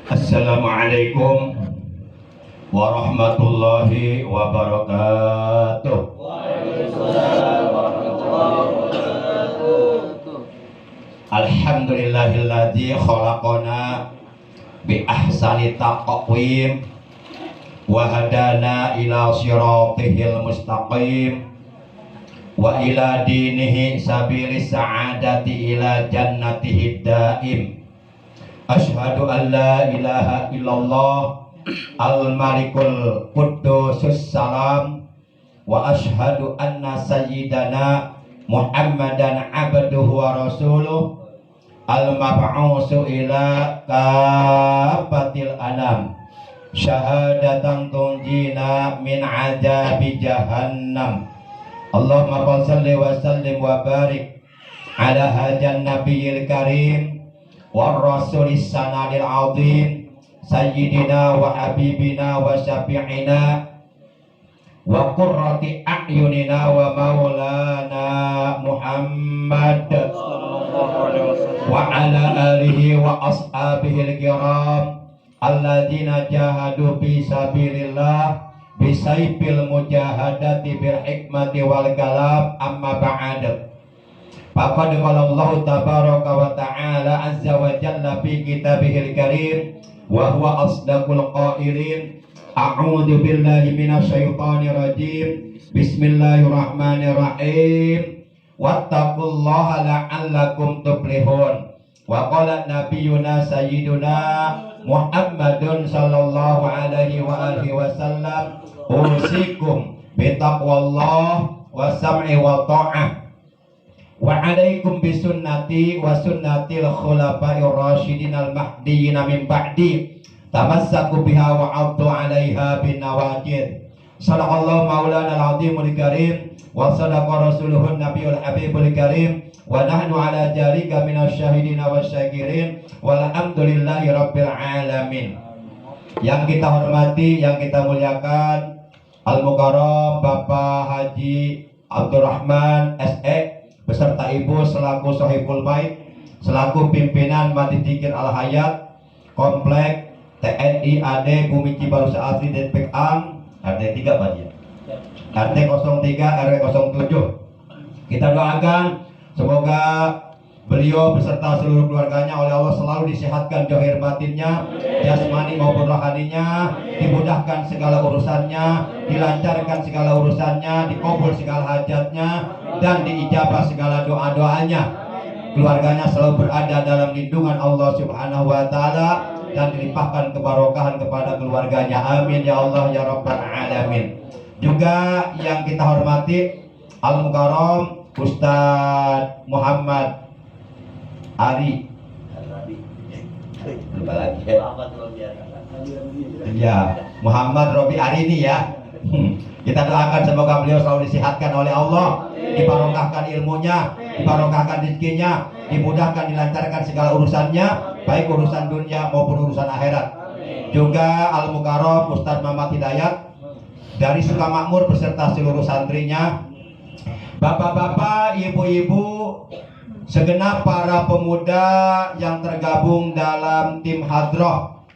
Assalamualaikum warahmatullahi wabarakatuh. Waalaikumsalam warahmatullahi wabarakatuh. Alhamdulillahilladzi khalaqana bi ahsani taqwim wa hadana ila siratihil mustaqim wa ila dinihi sabilis sa'adati ila jannatihid daim. Asyhadu an la ilaha illallah al-malikul quddusus salam wa asyhadu anna sayyidana Muhammadan abduhu wa rasuluh al-mab'usu ila kafatil anam syahadatan tunjina min azabi jahannam. Allahumma shalli wa sallim wa barik ala hajan nabiyil karim war rasulis sanadil azim sayyidina wa habibina wa syafi'ina wa qurrati a'yunina wa maulana Muhammad wa ala alihi wa ashabihi al-kiram alladzina jahadu fi sabilillah bisayfil mujahadati bil hikmati wal kalam amma ba'd. Faqad qala Allah tabaraka wa ta'ala azza wa jalla fi kitabihil karim wa huwa asdaqul qailin. A'udzu billahi minasyaitonir rajim. Bismillahirrahmanirrahim. Wattaqullaha la'allakum tuflihun. Wa qala nabiyyuna sayyiduna Muhammadun sallallahu alaihi wa alihi wasallam usikum bitaqwallah wa sam'i wa ta'ah wa alaikum bisunnati wa sunnatil khulafa'ir rasyidin al mahdiyyin min ba'di tamassaku biha wa 'addu 'alaiha bin nawajid. Sadaqallahu maulana al-'azimul karim wa sadaqa rasuluhun nabiyul habibul karim wa nahnu ala dzalika minasyahidin wasyakirin walhamdulillahi rabbil alamin. Yang kita hormati, yang kita muliakan Al-Mukarram Bapak Haji Abdurrahman SE beserta Ibu selaku Sohibul Bait, selaku pimpinan Majlis Dzikir Al-Hayat Komplek TNI AD Bumi Cibarusah Asri Depek Am RT 3 Pak ya. RT 03 RW 07. Kita doakan semoga beliau beserta seluruh keluarganya oleh Allah selalu disehatkan zahir batinnya, jasmani maupun rohaninya, dimudahkan segala urusannya, dilancarkan segala urusannya, dikabul segala hajatnya, dan diijabah segala doa-doanya. Keluarganya selalu berada dalam lindungan Allah Subhanahu wa taala dan dilimpahkan kebarokahan kepada keluarganya. Amin ya Allah ya rabbal alamin. Juga yang kita hormati Al-Mukarram Ustadz Muhammad Ari, lupa lagi ya, Muhammad Robi Ari ini ya. Kita doakan semoga beliau selalu disehatkan oleh Allah, dibarokahkan ilmunya, dibarokahkan rezekinya, dimudahkan, dilancarkan segala urusannya, baik urusan dunia maupun urusan akhirat. Juga Al-Mukarram Ustadz Muhammad Hidayat dari Sukamakmur beserta seluruh santrinya, bapak-bapak, ibu-ibu, segenap para pemuda yang tergabung dalam tim Hadroh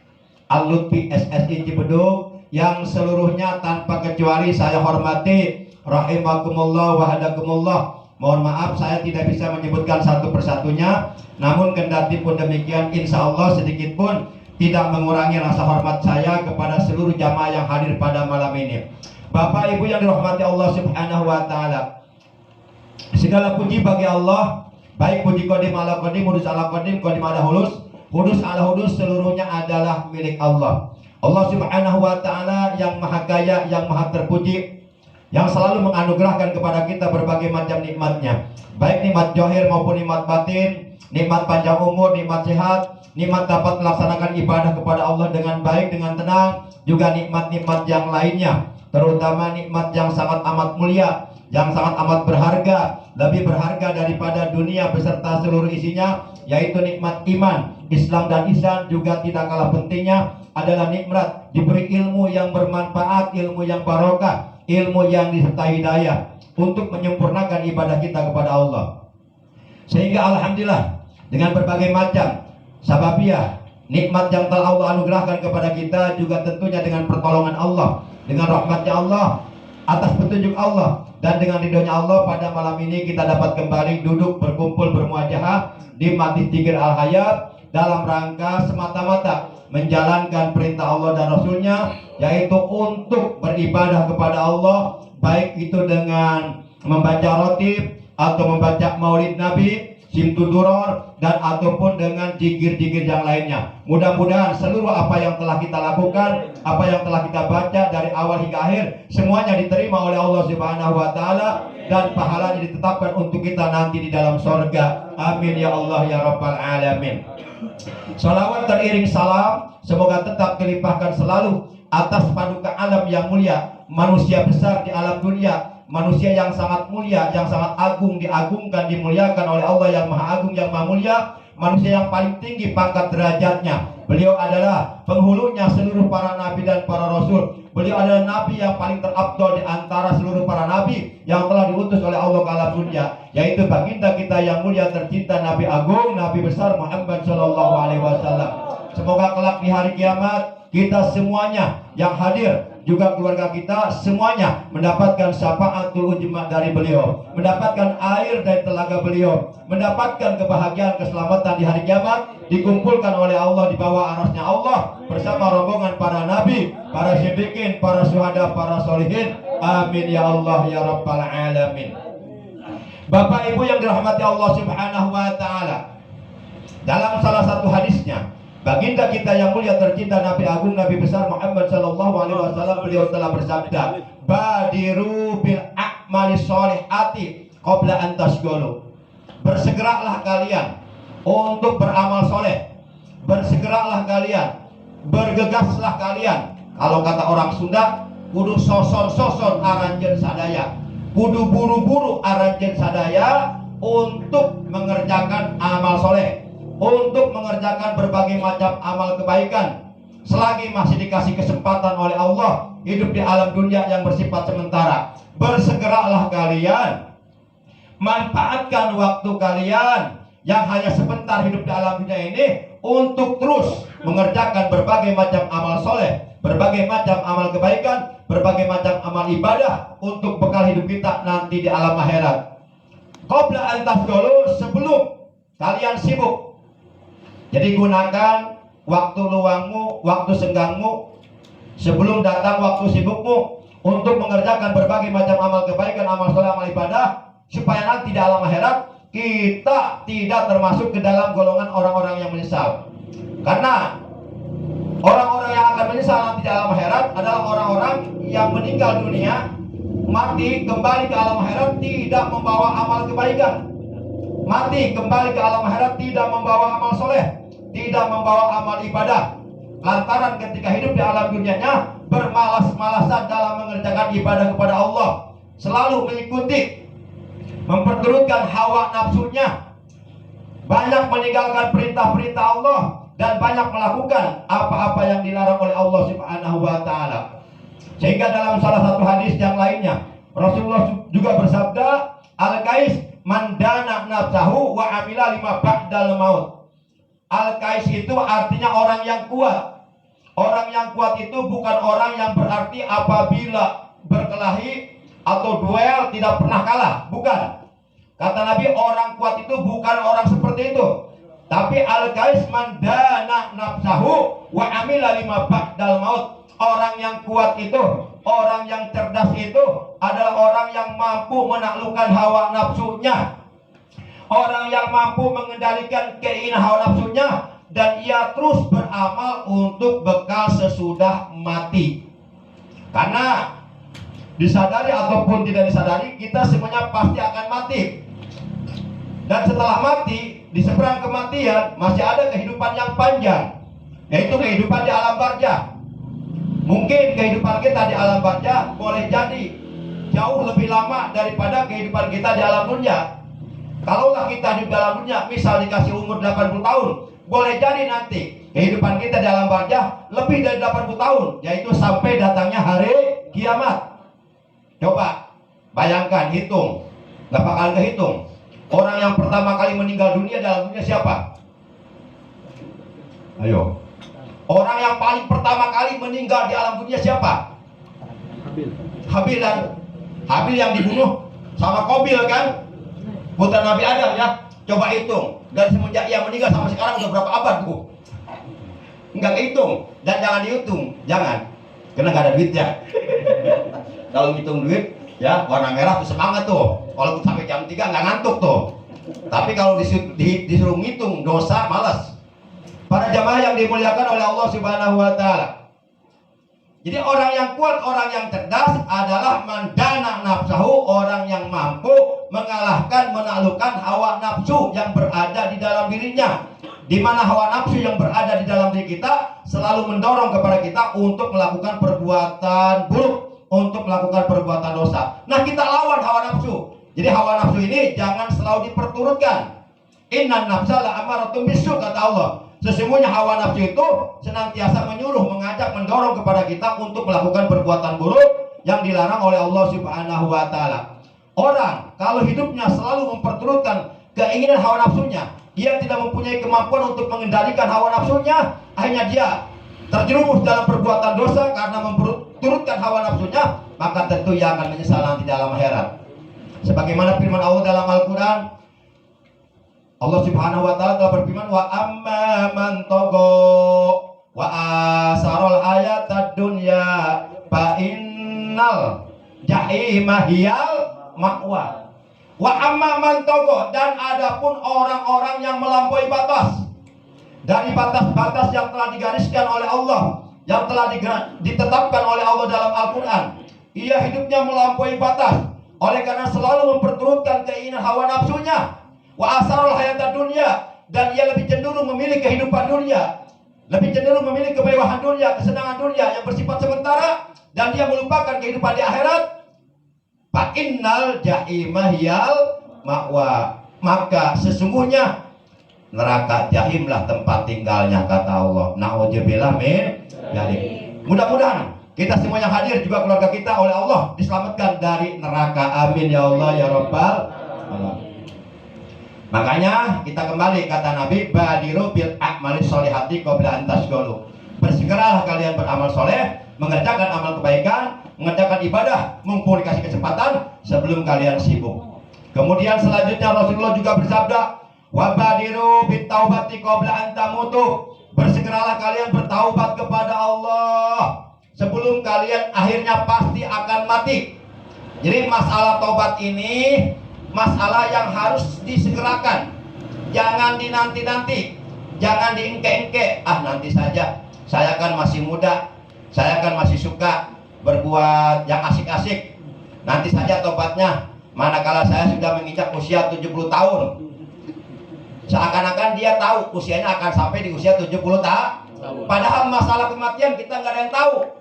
Al-Lutfi SSI Cibeduk yang seluruhnya tanpa kecuali saya hormati rahimakumullah wa hadakumullah. Mohon maaf saya tidak bisa menyebutkan satu persatunya, namun kendati pun demikian insya Allah sedikit pun tidak mengurangi rasa hormat saya kepada seluruh jamaah yang hadir pada malam ini. Bapak Ibu yang dirahmati Allah Subhanahu wa taala, segala puji bagi Allah, baik puji qadim ala qadim, hudus ala qadim, qadim ala hulus, hudus ala hudus, seluruhnya adalah milik Allah. Allah Subhanahu wa taala yang maha kaya, yang maha terpuji, yang selalu menganugerahkan kepada kita berbagai macam nikmatnya, baik nikmat zahir maupun nikmat batin, nikmat panjang umur, nikmat sehat, nikmat dapat melaksanakan ibadah kepada Allah dengan baik, dengan tenang, juga nikmat-nikmat yang lainnya, terutama nikmat yang sangat amat mulia, yang sangat amat berharga, lebih berharga daripada dunia beserta seluruh isinya, yaitu nikmat iman, Islam dan ihsan. Juga tidak kalah pentingnya adalah nikmat diberi ilmu yang bermanfaat, ilmu yang barokah, ilmu yang disertai hidayah untuk menyempurnakan ibadah kita kepada Allah. Sehingga alhamdulillah dengan berbagai macam sababiah, Nikmat yang telah Allah anugerahkan kepada kita juga tentunya dengan pertolongan Allah, dengan rahmatnya Allah, atas petunjuk Allah, dan dengan ridhonya Allah. Pada malam ini kita dapat kembali duduk berkumpul bermuajahah di Masjid Dzikir Al-Hayat dalam rangka semata-mata menjalankan perintah Allah dan Rasulnya, yaitu untuk beribadah kepada Allah, baik itu dengan membaca rotib atau membaca maulid Nabi, simtuduror, dan ataupun dengan zikir-zikir yang lainnya. Mudah-mudahan seluruh apa yang telah kita lakukan, apa yang telah kita baca dari awal hingga akhir, semuanya diterima oleh Allah Subhanahu wa taala dan pahalanya ditetapkan untuk kita nanti di dalam sorga. Amin ya Allah ya Rabbal alamin. Salawat teriring salam semoga tetap dilimpahkan selalu atas paduka alam yang mulia, manusia besar di alam dunia, manusia yang sangat mulia, yang sangat agung, diagungkan, dimuliakan oleh Allah yang maha agung, yang maha mulia, manusia yang paling tinggi pangkat derajatnya. Beliau adalah penghulunya seluruh para nabi dan para rasul. Beliau adalah nabi yang paling terabdol di antara seluruh para nabi yang telah diutus oleh Allah ke alam dunia, yaitu baginda kita yang mulia tercinta, Nabi agung, Nabi besar Muhammad sallallahu alaihi wasallam. Semoga kelak di hari kiamat kita semuanya yang hadir, juga keluarga kita semuanya mendapatkan syafaatul ujma dari beliau, mendapatkan air dari telaga beliau, mendapatkan kebahagiaan keselamatan di hari kiamat, dikumpulkan oleh Allah di bawah arasnya Allah bersama rombongan para nabi, para siddiqin, para syuhada, para solihin. Amin ya Allah ya Rabbal alamin. Bapak Ibu yang dirahmati Allah Subhanahu wa taala, dalam salah satu hadisnya, baginda kita yang mulia tercinta, Nabi agung, Nabi besar Muhammad sallallahu alaihi wasallam, beliau telah bersabda, "Badiru bil a'mali sholihati qabla an tasghulu." Bersegeralah kalian untuk beramal soleh. Bersegeralah kalian, bergegaslah kalian. Kalau kata orang Sunda, kudu sosor-sosor aranjen sadaya, kudu buru-buru aranjen sadaya untuk mengerjakan amal soleh, untuk mengerjakan berbagai macam amal kebaikan. Selagi masih dikasih kesempatan oleh Allah hidup di alam dunia yang bersifat sementara, bersegeralah kalian, manfaatkan waktu kalian yang hanya sebentar hidup di alam dunia ini untuk terus mengerjakan berbagai macam amal soleh, berbagai macam amal kebaikan, berbagai macam amal ibadah untuk bekal hidup kita nanti di alam akhirat. Qabla an tasghulu, sebelum kalian sibuk. Jadi gunakan waktu luangmu, waktu senggangmu, sebelum datang waktu sibukmu untuk mengerjakan berbagai macam amal kebaikan, amal soleh, amal ibadah, supaya nanti di alam akhirat kita tidak termasuk ke dalam golongan orang-orang yang menyesal. Karena orang-orang yang akan menyesal nanti di alam akhirat adalah orang-orang yang meninggal dunia, mati kembali ke alam akhirat tidak membawa amal kebaikan, mati kembali ke alam akhirat tidak membawa amal soleh, tidak membawa amal ibadah, lantaran ketika hidup di alam dunianya bermalas-malasan dalam mengerjakan ibadah kepada Allah, selalu mengikuti, memperturutkan hawa nafsunya, banyak meninggalkan perintah-perintah Allah, dan banyak melakukan apa-apa yang dilarang oleh Allah Subhanahu wa taala. Sehingga dalam salah satu hadis yang lainnya, Rasulullah juga bersabda, "Al-Qais man dana nafsahu wa amila lima ba'dal maut." Al-Qais itu artinya orang yang kuat. Orang yang kuat itu bukan orang yang berarti apabila berkelahi atau duel tidak pernah kalah, bukan. Kata Nabi, orang kuat itu bukan orang seperti itu. Tapi al-qais man dana nafsahu wa amila lima ba'dal maut. Orang yang kuat itu, orang yang cerdas itu adalah orang yang mampu menaklukkan hawa nafsunya, orang yang mampu mengendalikan keinginan hawa nafsunya, dan ia terus beramal untuk bekal sesudah mati. Karena disadari ataupun tidak disadari, kita semuanya pasti akan mati. Dan setelah mati, di seberang kematian masih ada kehidupan yang panjang, yaitu kehidupan di alam barzah. Mungkin kehidupan kita di alam barzah boleh jadi jauh lebih lama daripada kehidupan kita di alam dunia. Kalaulah kita di dalam dunia misal dikasih umur 80 tahun, boleh jadi nanti kehidupan kita di alam barzah lebih dari 80 tahun, yaitu sampai datangnya hari kiamat. Coba bayangkan, hitung, gak bakal kehitung. Orang yang pertama kali meninggal dunia dalam dunia siapa? Ayo. Orang yang paling pertama kali meninggal di alam dunia siapa? Habil kan? Habil yang dibunuh sama Qabil kan? Putra Nabi Adam ya. Coba hitung. Dari semenjak ia meninggal sampai sekarang udah berapa abad tuh? Enggak kehitung. Dan jangan dihitung. Jangan. Karena nggak ada duitnya. Kalau ngitung duit, ya warna merah tuh semangat tuh. Kalau sampai jam 3 nggak ngantuk tuh. Tapi kalau disuruh ngitung dosa, malas. Para jamaah yang dimuliakan oleh Allah Subhanahu wa Ta'ala. Jadi orang yang kuat, orang yang cerdas adalah mandana nafsahu, orang yang mampu mengalahkan, menaklukkan hawa nafsu yang berada di dalam dirinya. Di mana hawa nafsu yang berada di dalam diri kita selalu mendorong kepada kita untuk melakukan perbuatan buruk, untuk melakukan perbuatan dosa. Nah, kita lawan hawa nafsu. Jadi hawa nafsu ini jangan selalu diperturutkan. Innan nafsa la'amaratun bisu, kata Allah. Sesungguhnya hawa nafsu itu senantiasa menyuruh, mengajak, mendorong kepada kita untuk melakukan perbuatan buruk yang dilarang oleh Allah Subhanahu wa Ta'ala. Orang kalau hidupnya selalu memperturutkan keinginan hawa nafsunya, dia tidak mempunyai kemampuan untuk mengendalikan hawa nafsunya, akhirnya dia terjerumus dalam perbuatan dosa karena memperturutkan hawa nafsunya, maka tentu ia akan menyesal nanti dalam akhirat. Sebagaimana firman Allah dalam Al-Quran, Allah Subhanahu wa Ta'ala telah berfirman, wa amma man togo wa asarul hayatad dunya fa innal jahima hiyal ma'wa. Wa amma man togo, dan adapun orang-orang yang melampaui batas dari batas-batas yang telah digariskan oleh Allah, yang telah ditetapkan oleh Allah dalam Al-Quran, ia hidupnya melampaui batas oleh karena selalu memperturutkan keinginan hawa nafsunya. Wa asarul hayatad dunya, dan ia lebih cenderung memilih kehidupan dunia, lebih cenderung memilih kemewahan dunia, kesenangan dunia yang bersifat sementara, dan dia melupakan kehidupan di akhirat. Fa innal jahima hiyal ma'wa, maka sesungguhnya neraka jahimlah tempat tinggalnya, kata Allah. Na'udzubillah min dzalik. Mudah-mudahan kita semua yang hadir, juga keluarga kita, oleh Allah diselamatkan dari neraka. Amin ya Allah ya Rabbal alamin. Makanya kita kembali kata Nabi, badiru bil a'malis sholihati qabla an tasghulu. Bersegeralah kalian beramal soleh, mengerjakan amal kebaikan, mengerjakan ibadah, mumpung dikasih kesempatan sebelum kalian sibuk. Kemudian selanjutnya Rasulullah juga bersabda, wa badiru bit taubati qabla an tamutu. Bersegeralah kalian bertaubat kepada Allah sebelum kalian akhirnya pasti akan mati. Jadi masalah taubat ini masalah yang harus disegerakan. Jangan dinanti-nanti, jangan diengke-engke. Ah, nanti saja, saya kan masih muda, saya kan masih suka berbuat yang asik-asik, nanti saja tobatnya, manakala saya sudah menginjak usia 70 tahun. Seakan-akan dia tahu usianya akan sampai di usia 70 tahun. Padahal masalah kematian kita nggak ada yang tahu.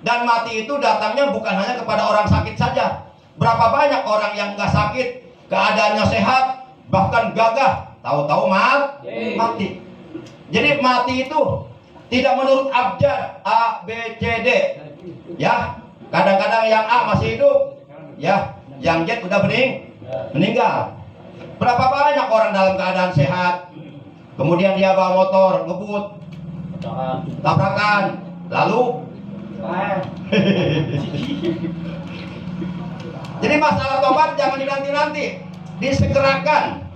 Dan mati itu datangnya bukan hanya kepada orang sakit saja. Berapa banyak orang yang nggak sakit, keadaannya sehat, bahkan gagah, tahu-tahu mati. Jadi mati itu tidak menurut abjad A, B, C, D. Ya, kadang-kadang yang A masih hidup, ya, yang Z udah meninggal. Berapa banyak orang dalam keadaan sehat, kemudian dia bawa motor, ngebut, tabrakan, lalu jadi masalah tobat jangan dinanti-nanti, disegerakan.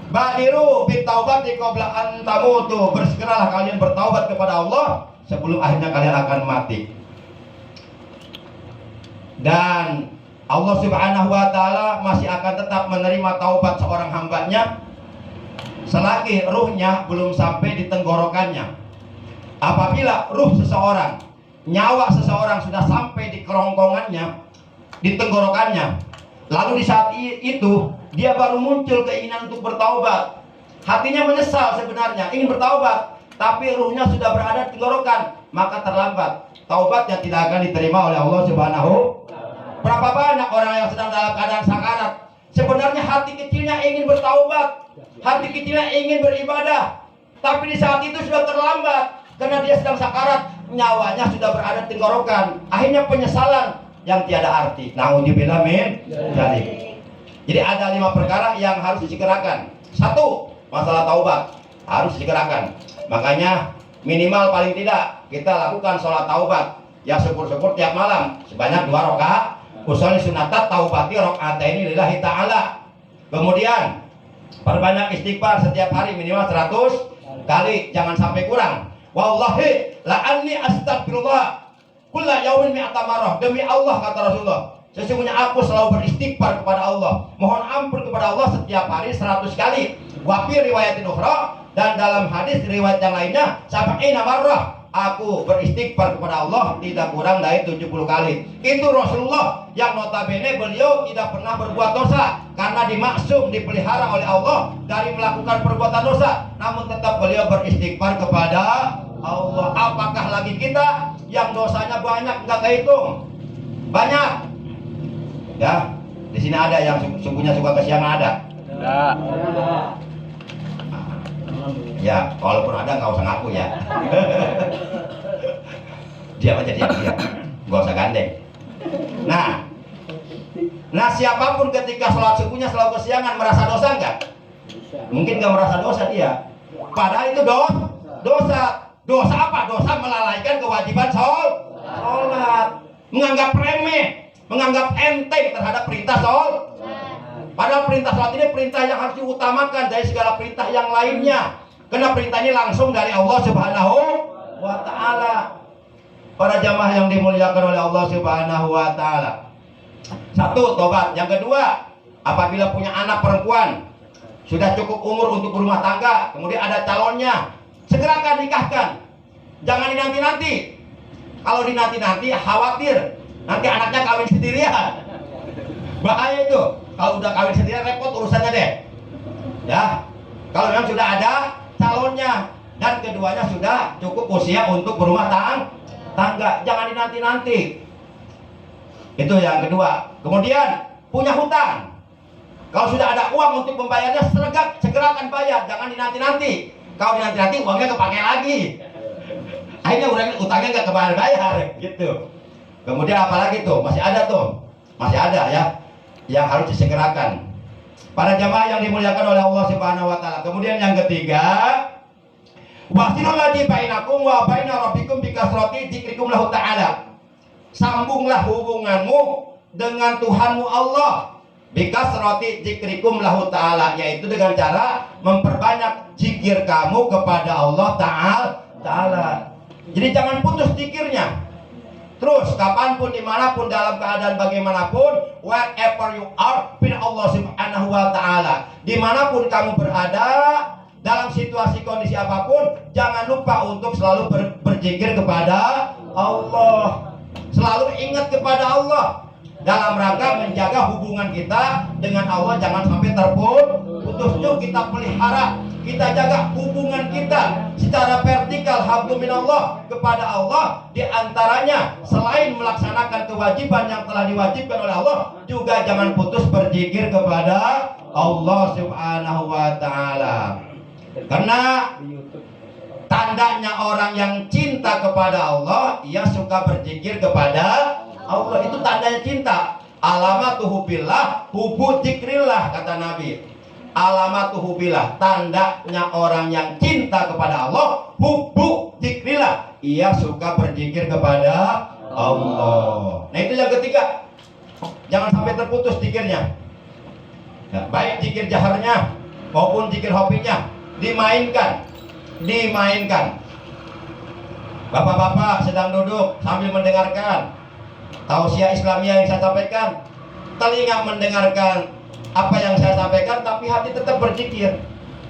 Badiru bit taubati qabla an tamutu. Bersegeralah kalian bertaubat kepada Allah sebelum akhirnya kalian akan mati. Dan Allah Subhanahu wa Ta'ala masih akan tetap menerima taubat seorang hambanya selagi ruhnya belum sampai di tenggorokannya. Apabila ruh seseorang, nyawa seseorang sudah sampai di kerongkongannya, di tenggorokannya, lalu di saat itu dia baru muncul keinginan untuk bertaubat. Hatinya menyesal sebenarnya, ingin bertaubat, tapi ruhnya sudah berada di tenggorokan, maka terlambat. Taubatnya tidak akan diterima oleh Allah Subhanahu. Berapa banyak orang yang sedang dalam keadaan sakarat, sebenarnya hati kecilnya ingin bertaubat, hati kecilnya ingin beribadah, tapi di saat itu sudah terlambat karena dia sedang sakarat, nyawanya sudah berada di tenggorokan. Akhirnya penyesalan yang tiada arti. Na'udzubillah min dzalik. Jadi ada 5 perkara yang harus disegerakan. 1, masalah taubat harus disegerakan. Makanya minimal paling tidak kita lakukan sholat taubat. Ya syukur-syukur tiap malam sebanyak 2 rakaat. Usolli sunatat taubati rakaataini lillahi ta'ala. Kemudian perbanyak istighfar setiap hari minimal 100 kali, jangan sampai kurang. Wallahi la anni astagfirullah kulla yaumin mi'ata marrah. Demi Allah kata Rasulullah, sesungguhnya aku selalu beristighfar kepada Allah, mohon ampun kepada Allah setiap hari 100 kali. Wa fi riwayatin ukhra, dan dalam hadis riwayat yang lainnya sab'ina marrah, aku beristighfar kepada Allah tidak kurang dari 70 kali. Itu Rasulullah yang notabene beliau tidak pernah berbuat dosa, karena dimaksum, dipelihara oleh Allah dari melakukan perbuatan dosa, namun tetap beliau beristighfar kepada Allah. Apakah lagi kita yang dosanya banyak nggak kehitung? Banyak. Ya, di sini ada yang sungguhnya suka kesiangan ada. Ya, walaupun ada nggak usah ngaku ya. Diam aja, diam. Nggak usah gandeng. Nah siapapun ketika sholat subuhnya selalu kesiangan, merasa dosa nggak? Mungkin nggak merasa dosa dia. Padahal itu dosa. Dosa apa? Dosa melalaikan kewajiban sholat. Menganggap remeh, menganggap enteng terhadap perintah sholat. Padahal perintah sholat ini perintah yang harus diutamakan dari segala perintah yang lainnya. Karena perintah ini langsung dari Allah Subhanahu wa Ta'ala. Para jamaah yang dimuliakan oleh Allah Subhanahu wa Ta'ala. 1, tobat. Yang kedua, apabila punya anak perempuan, sudah cukup umur untuk berumah tangga, kemudian ada calonnya, segerakan nikahkan. Jangan dinanti-nanti. Kalau dinanti-nanti khawatir nanti anaknya kawin sendirian. Bahaya itu. Kalau udah kawin sendirian repot urusannya deh. Ya. Kalau memang sudah ada calonnya dan keduanya sudah cukup usia untuk berumah tangga, jangan dinanti-nanti. Itu yang kedua. Kemudian punya hutang. Kalau sudah ada uang untuk membayarnya, segerakan bayar, jangan dinanti-nanti. Kalau dinanti-nanti uangnya kepake lagi. Akhirnya utangnya nggak kebayar-bayar gitu. Kemudian apalagi tuh? Masih ada ya yang harus disegerakan. Para jamaah yang dimuliakan oleh Allah Subhanahu wa Ta'ala. Kemudian yang ketiga, wasilul ladzi bainakum wa baina rabbikum bikasrati dzikrikum lahu ta'ala. Sambunglah hubunganmu dengan Tuhanmu Allah bikasrati dzikrikum lahu ta'ala, yaitu dengan cara memperbanyak zikir kamu kepada Allah Ta'ala. Jadi jangan putus zikirnya. Terus kapanpun, dimanapun, dalam keadaan bagaimanapun, wherever you are, bin Allah Subhanahu wa Ta'ala, dimanapun kamu berada, dalam situasi kondisi apapun, jangan lupa untuk selalu berzikir kepada Allah. Selalu ingat kepada Allah, dalam rangka menjaga hubungan kita dengan Allah jangan sampai terputus. Yuk kita pelihara, kita jaga hubungan kita secara vertikal, hablum minallah, kepada Allah. Di antaranya selain melaksanakan kewajiban yang telah diwajibkan oleh Allah, juga jangan putus berzikir kepada Allah Subhanahu wa Ta'ala. Karena tandanya orang yang cinta kepada Allah, ia suka berzikir kepada Allah. Itu tandanya cinta. Alamatuhu billah hubu dzikrillah, kata Nabi. Alamatuhu billah, tandanya orang yang cinta kepada Allah, hubu dzikrillah, ia suka berzikir kepada Allah. Nah itu yang ketiga, jangan sampai terputus zikirnya. Ya, baik zikir jaharnya maupun zikir hobinya dimainkan. Bapak-bapak sedang duduk sambil mendengarkan tausiah Islamiyah yang saya sampaikan, telinga mendengarkan apa yang saya sampaikan, tapi hati tetap berzikir.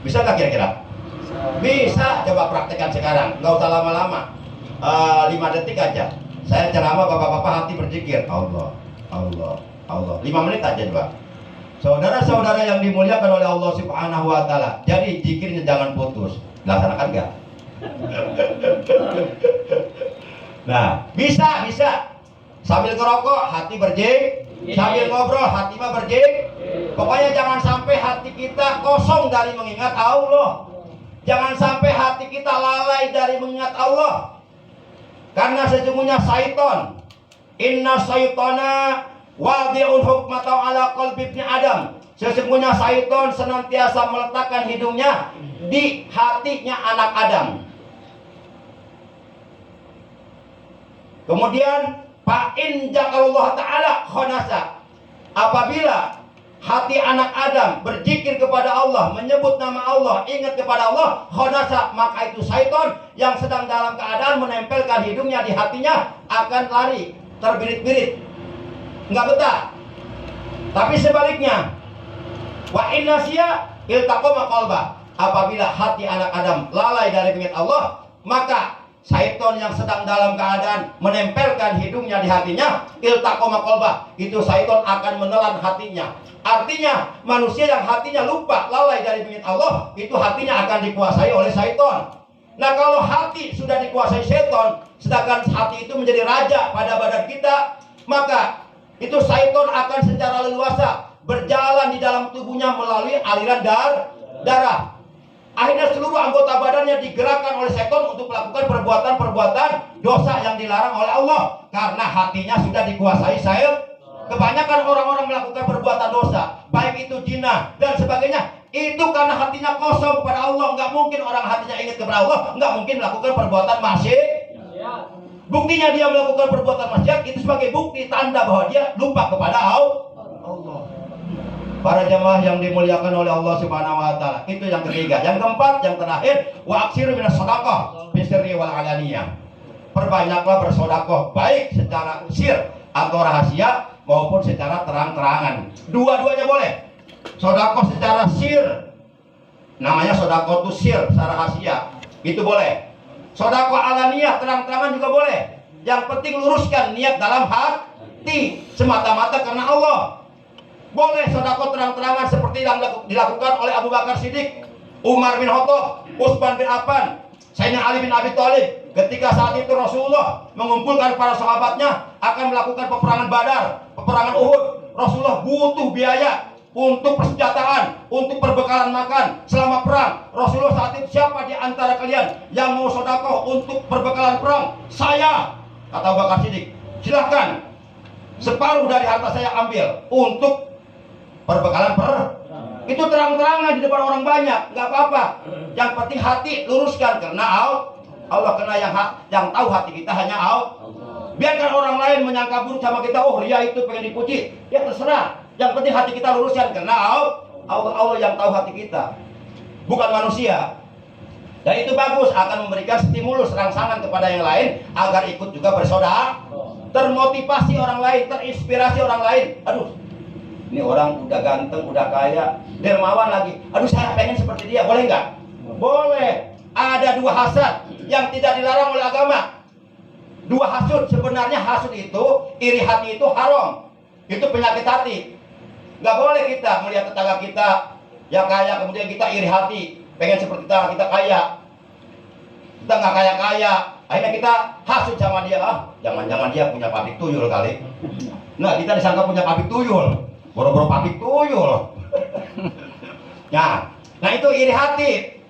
Bisa nggak kira-kira? Bisa. Coba praktekkan sekarang, nggak usah lama-lama. 5 detik aja. Saya ceramah, bapak-bapak hati berzikir. Allah, Allah, Allah. 5 menit aja coba. Saudara-saudara yang dimuliakan oleh Allah Subhanahu wa Ta'ala, jadi zikirnya jangan putus. Laksanakan nggak? Nah, bisa. Sambil ngerokok hati berzikir, sambil ngobrol hati mah berzikir. Pokoknya jangan sampai hati kita kosong dari mengingat Allah. Jangan sampai hati kita lalai dari mengingat Allah. Karena sesungguhnya syaitan, inna syaitana Wadi'un hukmatau ala qalbi ibni Adam. Sesungguhnya syaitan senantiasa meletakkan hidungnya di hatinya anak Adam. Kemudian fa'in jakalullah ta'ala khonasa. Apabila hati anak Adam berzikir kepada Allah, menyebut nama Allah, ingat kepada Allah, khonasa, maka itu syaitan yang sedang dalam keadaan menempelkan hidungnya di hatinya akan lari, terbirit-birit, nggak betah. Tapi sebaliknya, wa innasiya iltaqama qalba. Apabila hati anak Adam lalai dari mengingat Allah, maka syaitan yang sedang dalam keadaan menempelkan hidungnya di hatinya, iltaqama qalba, itu syaitan akan menelan hatinya. Artinya manusia yang hatinya lupa, lalai dari mengingat Allah, itu hatinya akan dikuasai oleh syaitan. Nah, kalau hati sudah dikuasai syaitan, sedangkan hati itu menjadi raja pada badan kita, maka itu syaitan akan secara leluasa berjalan di dalam tubuhnya melalui aliran darah. Akhirnya seluruh anggota badannya digerakkan oleh syaitan untuk melakukan perbuatan-perbuatan dosa yang dilarang oleh Allah, karena hatinya sudah dikuasai syaitan. Kebanyakan orang-orang melakukan perbuatan dosa, baik itu zina dan sebagainya, itu karena hatinya kosong kepada Allah. Nggak mungkin orang hatinya ingat kepada Allah, nggak mungkin melakukan perbuatan maksiat. Buktinya dia melakukan perbuatan maksiat itu sebagai bukti tanda bahwa dia lupa kepada Allah. Para jemaah yang dimuliakan oleh Allah Subhanahu wa taala. Itu yang ketiga. Yang keempat, yang terakhir, wa aksiru minas shadaqah bisirri wal alaniyah. Perbanyaklah bersedekah, baik secara sir atau rahasia maupun secara terang-terangan. Dua-duanya boleh. Sedekah secara sir, namanya sedekah itu sir, secara rahasia, itu boleh. Sedekah alaniyah, terang-terangan juga boleh. Yang penting luruskan niat dalam hati, semata-mata karena Allah. Boleh sedekah terang-terangan seperti yang dilakukan oleh Abu Bakar Siddiq, Umar bin Khattab, Utsman bin Affan, Sayyidina Ali bin Abi Thalib. Ketika saat itu Rasulullah mengumpulkan para sahabatnya akan melakukan peperangan Badar, peperangan Uhud. Rasulullah butuh biaya untuk persenjataan, untuk perbekalan makan selama perang. Rasulullah saat itu, siapa di antara kalian yang mau sedekah untuk perbekalan perang? Saya, kata Abu Bakar Siddiq. Silahkan, separuh dari harta saya ambil untuk perbekalan itu terang-terangan di depan orang banyak, nggak apa-apa. Yang penting hati luruskan karena Allah, karena yang tahu hati kita hanya Allah. Biarkan orang lain menyangka buruk sama kita, oh ria itu pengen dipuji, ya terserah. Yang penting hati kita luruskan karena Allah yang tahu hati kita, bukan manusia. Dan itu bagus, akan memberikan stimulus rangsangan kepada yang lain agar ikut juga bersaudara, termotivasi orang lain, terinspirasi orang lain. Aduh, ini orang udah ganteng, udah kaya, dermawan lagi. Aduh, saya pengen seperti dia. Boleh nggak? Boleh. Ada dua hasad yang tidak dilarang oleh agama. Dua hasud. Sebenarnya hasud itu, iri hati itu haram. Itu penyakit hati. Nggak boleh kita melihat tetangga kita yang kaya, kemudian kita iri hati, pengen seperti tetangga kita kaya. Kita nggak kaya-kaya, akhirnya kita hasud sama dia. Ah, jangan-jangan dia punya pabrik tuyul kali. Nah, kita disangka punya pabrik tuyul. Boro-boro pabrik tuyul. Nah itu iri hati,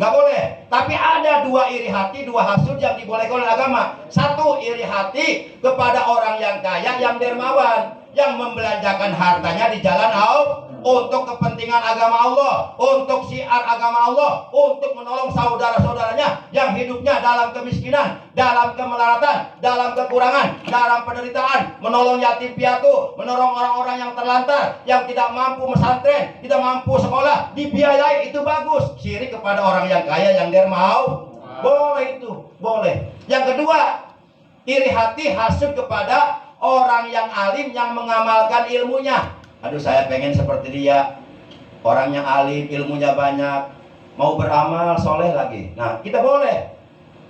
nggak boleh. Tapi ada dua iri hati, dua hasud yang dibolehkan oleh agama. Satu, iri hati kepada orang yang kaya, yang dermawan, yang membelanjakan hartanya di jalan Allah untuk kepentingan agama Allah, untuk syiar agama Allah, untuk menolong saudara-saudaranya yang hidupnya dalam kemiskinan, dalam kemelaratan, dalam kekurangan, dalam penderitaan, menolong yatim piatu, menolong orang-orang yang terlantar, yang tidak mampu pesantren, tidak mampu sekolah, dibiayai, itu bagus. Syirik kepada orang yang kaya, yang dermawan, boleh itu, boleh. Yang kedua, iri hati, hasud kepada orang yang alim, yang mengamalkan ilmunya. Aduh, saya pengen seperti dia, orangnya alim, ilmunya banyak, mau beramal soleh lagi. Nah, kita boleh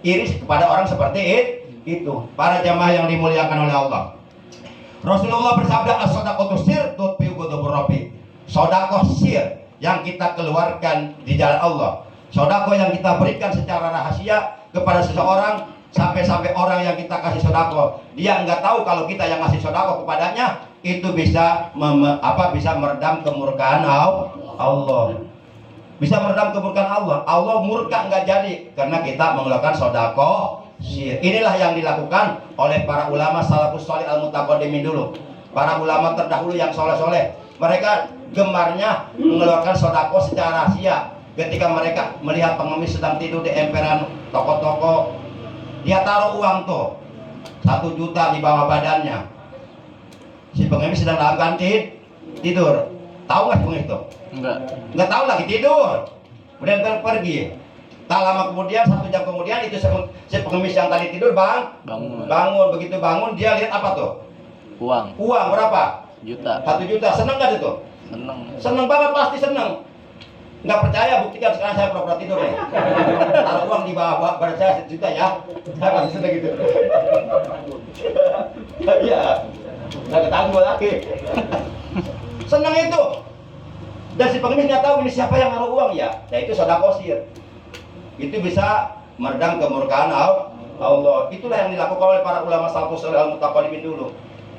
iri kepada orang seperti itu. Para jamaah yang dimuliakan oleh Allah, Rasulullah bersabda, as-shadaqatu sir tutfi'u ghadabur rabbi. Sedekah sir yang kita keluarkan di jalan Allah, sedekah yang kita berikan secara rahasia kepada seseorang, sampai-sampai orang yang kita kasih sedekah, dia nggak tahu kalau kita yang ngasih sedekah kepadanya, itu bisa bisa meredam kemurkaan Allah. Bisa meredam kemurkaan Allah. Allah murka nggak jadi karena kita mengeluarkan sedekah sir. Inilah yang dilakukan oleh para ulama salafus salih al-mutaqaddimin dulu. para ulama terdahulu yang soleh-soleh, mereka gemarnya mengeluarkan sodako secara rahasia. Ketika mereka melihat pengemis sedang tidur di emperan toko-toko, dia taruh uang tuh 1 juta di bawah badannya. Si pengemis sedang dalam kantin tidur. Tahu nggak pengemis itu? Nggak tahu, lagi tidur. Kemudian pergi. Tak lama kemudian, 1 jam kemudian, itu si pengemis yang tadi tidur bangun. Begitu bangun, dia lihat apa tuh? Uang Berapa? juta. 1 juta. Seneng nggak itu? Seneng banget, pasti seneng. Nggak percaya, buktikan sekarang saya pura-pura tidur nih. Taruh uang di bawah badan saya 1 juta ya. Saya pasti seneng gitu. Iya. Nggak ketangguh lagi. Seneng itu. Dan si pengemis nggak tahu ini siapa yang naruh uang ya. Nah itu sedekah sir. Itu bisa meredam kemurkaan Allah. Itulah yang dilakukan oleh para ulama salafus saleh al-mutaqaddimin dulu.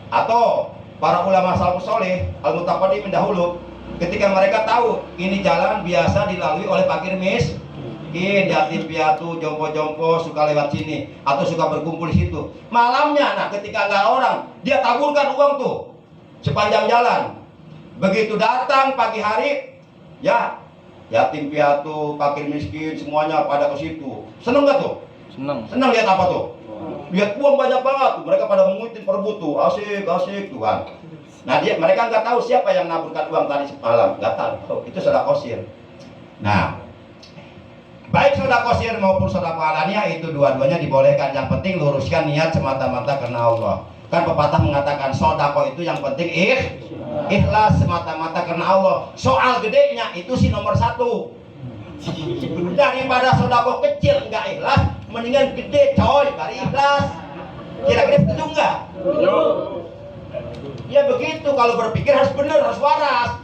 Atau para ulama salafus saleh al-mutaqaddimin dahulu, ketika mereka tahu ini jalan biasa dilalui oleh fakir miskin, yatim piatu, jompo-jompo suka lewat sini atau suka berkumpul di situ. Malamnya, nah ketika nggak orang, dia taburkan uang tuh sepanjang jalan. Begitu datang pagi hari, ya yatim piatu, fakir miskin semuanya pada ke situ. Seneng nggak tuh? Seneng lihat apa tuh? Lihat uang banyak banget. Mereka pada mengutin perebut tuh, asik tuh kan. Nah mereka nggak tahu siapa yang naburkan uang tadi semalam, nggak tahu. Itu sedekah sir. Nah, baik sedekah sir maupun sedekah alaniyah itu dua-duanya dibolehkan. Yang penting luruskan niat semata-mata karena Allah. Kan pepatah mengatakan sedekah itu yang penting ikhlas semata-mata karena Allah. Soal gedenya itu sih nomor 1. Daripada sedekah kecil nggak ikhlas, mendingan gede coy, bari ikhlas. Kira-kira setuju nggak? Ya begitu, kalau berpikir harus benar, harus waras.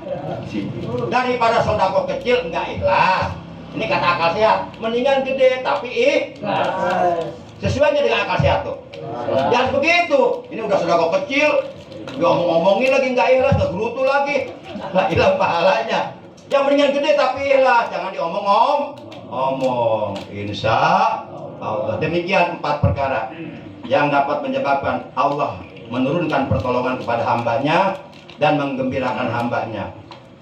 Daripada sedekah kecil nggak ikhlas, ini kata akal sehat, mendingan gede tapi ikhlas. Sesuainya dengan akal sehat tuh. Jangan begitu, ini udah sedekah kecil, diomong-omongin lagi nggak ikhlas, nggak gerutu lagi, nggak hilang pahalanya. Yang mendingan gede tapi ikhlas, jangan diomong-omong. Insya Allah. Demikian 4 perkara yang dapat menyebabkan Allah menurunkan pertolongan kepada hambanya dan menggembirakan hambanya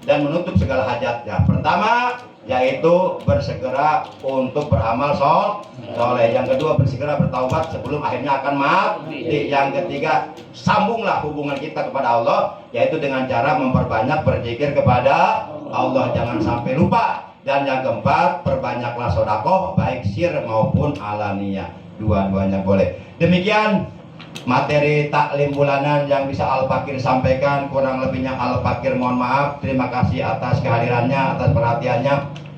dan menutup segala hajatnya. Pertama, yaitu bersegera untuk beramal soleh. Yang kedua, bersegera bertaubat sebelum akhirnya akan mati. Yang ketiga, sambunglah hubungan kita kepada Allah, yaitu dengan cara memperbanyak berzikir kepada Allah, jangan sampai lupa. Dan yang keempat, perbanyaklah sedekah baik sir maupun alaniyah, dua-duanya boleh. Demikian materi taklim bulanan yang bisa Al-Fakir sampaikan. Kurang lebihnya Al-Fakir mohon maaf. Terima kasih atas kehadirannya, atas perhatiannya.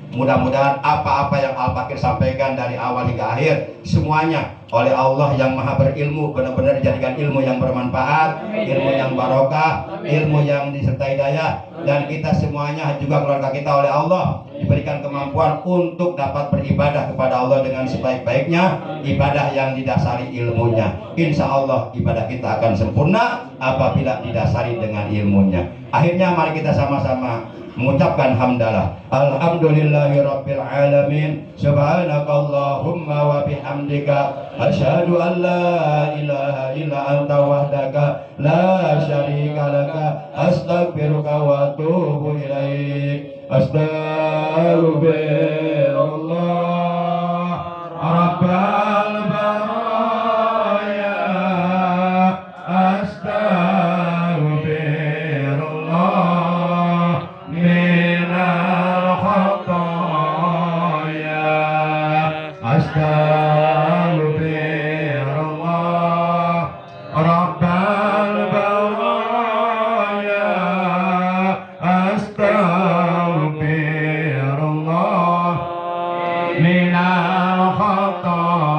Mudah-mudahan apa-apa yang Al-Fakir sampaikan dari awal hingga akhir semuanya oleh Allah yang maha berilmu benar-benar dijadikan ilmu yang bermanfaat, ilmu yang barokah, ilmu yang disertai daya. Dan kita semuanya juga keluarga kita oleh Allah diberikan kemampuan untuk dapat beribadah kepada Allah dengan sebaik-baiknya, ibadah yang didasari ilmunya. Insya Allah ibadah kita akan sempurna apabila didasari dengan ilmunya. Akhirnya mari kita sama-sama mengucapkan hamdalah. Alhamdulillahirabbil alamin. Subhanakallahumma wa bihamdika asyhadu an la ilaha illa anta wahdaka la syarika laka astaghfiruka wa atubu ilaik. Astaghfirullah rabbal baraya. Astaghfirullah minal khataya. Astaghfirullah rabbal baraya. Astaghfirullah minal khataya.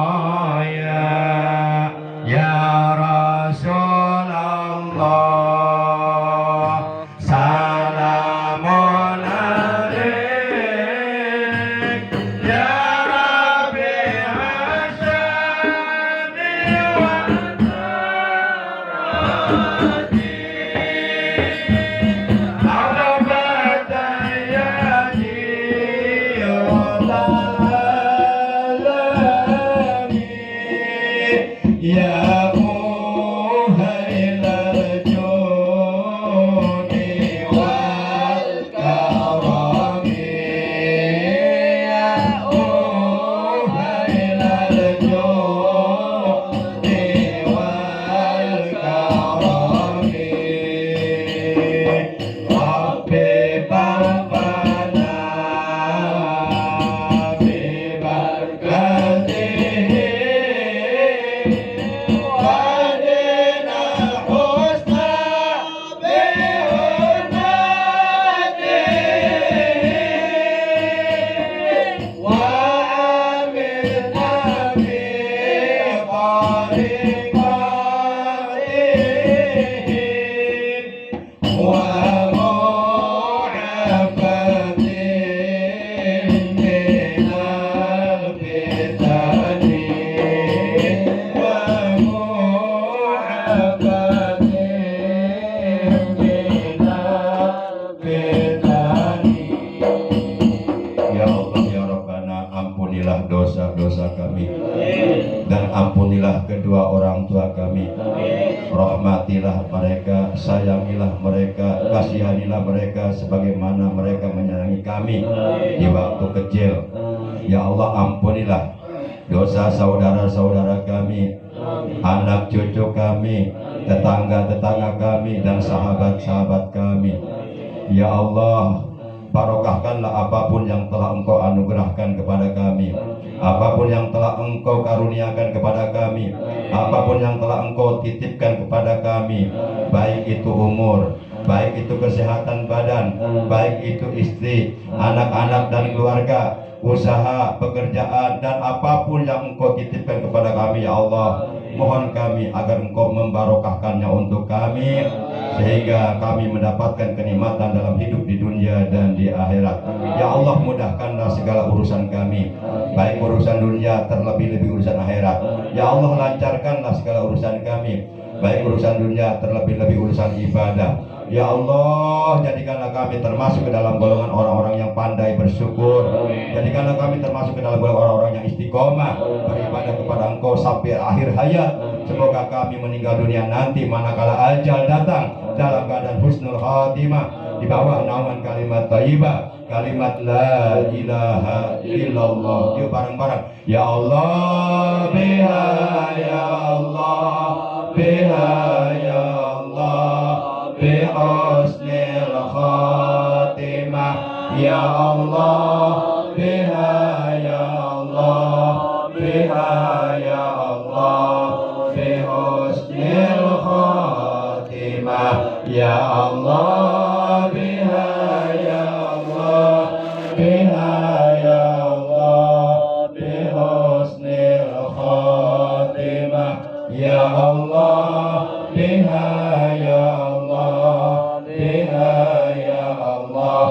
Ampunilah kedua orang tua kami. Rahmatilah mereka, sayangilah mereka, kasihanilah mereka sebagaimana mereka menyayangi kami di waktu kecil. Ya Allah, ampunilah dosa saudara-saudara kami, anak cucu kami, tetangga-tetangga kami, dan sahabat-sahabat kami. Ya Allah, barokahkanlah apapun yang telah Engkau anugerahkan kepada kami, apapun yang telah Engkau karuniakan kepada kami, apapun yang telah Engkau titipkan kepada kami, baik itu umur, baik itu kesehatan badan, baik itu istri, anak-anak dan keluarga, usaha, pekerjaan, dan apapun yang Engkau titipkan kepada kami. Ya Allah, mohon kami agar Engkau membarokahkannya untuk kami, sehingga kami mendapatkan kenikmatan dalam hidup di dunia dan di akhirat. Ya Allah, mudahkanlah segala urusan kami, baik urusan dunia terlebih-lebih urusan akhirat. Ya Allah, lancarkanlah segala urusan kami, baik urusan dunia terlebih-lebih urusan ibadah. Ya Allah, jadikanlah kami termasuk ke dalam golongan orang-orang yang pandai bersyukur. Jadikanlah kami termasuk ke dalam golongan orang-orang yang istiqomah beribadah kepada Engkau sampai akhir hayat. Semoga kami meninggal dunia nanti manakala ajal datang dalam keadaan husnul khatimah, di bawah naungan kalimat thayyibah, kalimat la ilaha illallah. Yuk bareng-bareng. Ya Allah, biha ya Allah, biha ya Allah, bi husnil khatimah. Ya Allah, biha ya Allah, biha ya Allah, bi husnil khatimah. Ya Allah, biha ya Allah, biha ya Allah, bi husnil khatimah. Ya Allah, biha ya Allah, biha ya Allah,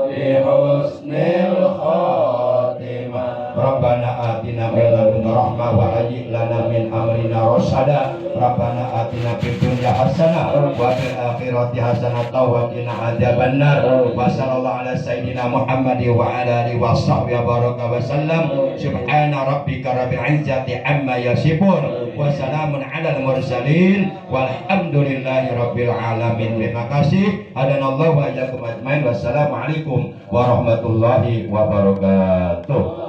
bi husnil khatimah. Rabbana atina min ladunka rahmah wa hayyi' lana min amrina rasyada. Rabbana atina fid dunya hasanah wa fil akhirati hasanah wa qina adzabannar. Wa sallallahu ala sayyidina Muhammad wa ala alihi wa sahbihi baraka wa sallam. Subhana rabbika rabbil izzati amma yasifun wa salamun alal mursalin walhamdulillahi rabbil alamin. Terima kasih. Hadanallahu wa iyyakum ajmain. Wassalamualaikum warahmatullahi wabarakatuh.